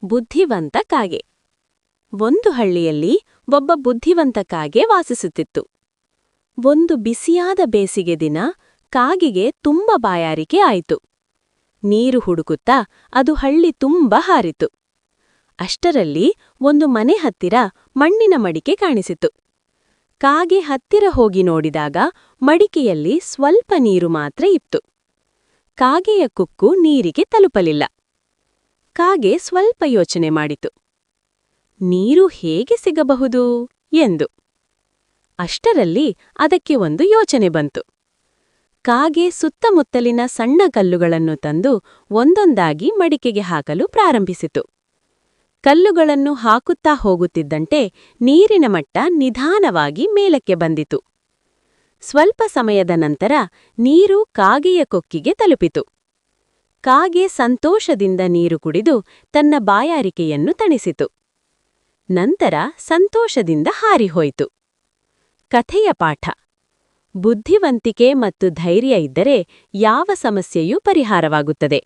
ಬುದ್ಧಿವಂತ ಕಾಗೆ. ಒಂದು ಹಳ್ಳಿಯಲ್ಲಿ ಒಬ್ಬ ಬುದ್ಧಿವಂತ ಕಾಗೆ ವಾಸಿಸುತ್ತಿತ್ತು. ಒಂದು ಬಿಸಿಯಾದ ಬೇಸಿಗೆ ದಿನ ಕಾಗೆಗೆ ತುಂಬ ಬಾಯಾರಿಕೆ ಆಯಿತು. ನೀರು ಹುಡುಕುತ್ತಾ ಅದು ಹಳ್ಳಿ ತುಂಬ ಹಾರಿತು. ಅಷ್ಟರಲ್ಲಿ ಒಂದು ಮನೆ ಹತ್ತಿರ ಮಣ್ಣಿನ ಮಡಿಕೆ ಕಾಣಿಸಿತು. ಕಾಗೆ ಹತ್ತಿರ ಹೋಗಿ ನೋಡಿದಾಗ ಮಡಿಕೆಯಲ್ಲಿ ಸ್ವಲ್ಪ ನೀರು ಮಾತ್ರ ಇತ್ತು. ಕಾಗೆಯ ಕುಕ್ಕು ನೀರಿಗೆ ತಲುಪಲಿಲ್ಲ. ಕಾಗೆ ಸ್ವಲ್ಪ ಯೋಚನೆ ಮಾಡಿತು. ನೀರು ಹೇಗೆ ಸಿಗಬಹುದು ಎಂದು. ಅಷ್ಟರಲ್ಲಿ ಅದಕ್ಕೆ ಒಂದು ಯೋಚನೆ ಬಂತು. ಕಾಗೆ ಸುತ್ತಮುತ್ತಲಿನ ಸಣ್ಣ ಕಲ್ಲುಗಳನ್ನು ತಂದು ಒಂದೊಂದಾಗಿ ಮಡಿಕೆಗೆ ಹಾಕಲು ಪ್ರಾರಂಭಿಸಿತು. ಕಲ್ಲುಗಳನ್ನು ಹಾಕುತ್ತಾ ಹೋಗುತ್ತಿದ್ದಂತೆ ನೀರಿನ ಮಟ್ಟ ನಿಧಾನವಾಗಿ ಮೇಲಕ್ಕೆ ಬಂದಿತು. ಸ್ವಲ್ಪ ಸಮಯದ ನಂತರ ನೀರು ಕಾಗೆಯ ಕೊಕ್ಕಿಗೆ ತಲುಪಿತು. ಕಾಗೆ ಸಂತೋಷದಿಂದ ನೀರು ಕುಡಿದು ತನ್ನ ಬಾಯಾರಿಕೆಯನ್ನು ತಣಿಸಿತು. ನಂತರ ಸಂತೋಷದಿಂದ ಹಾರಿಹೋಯಿತು. ಕಥೆಯ ಪಾಠ: ಬುದ್ಧಿವಂತಿಕೆ ಮತ್ತು ಧೈರ್ಯ ಇದ್ದರೆ ಯಾವ ಸಮಸ್ಯೆಯೂ ಪರಿಹಾರವಾಗುತ್ತದೆ.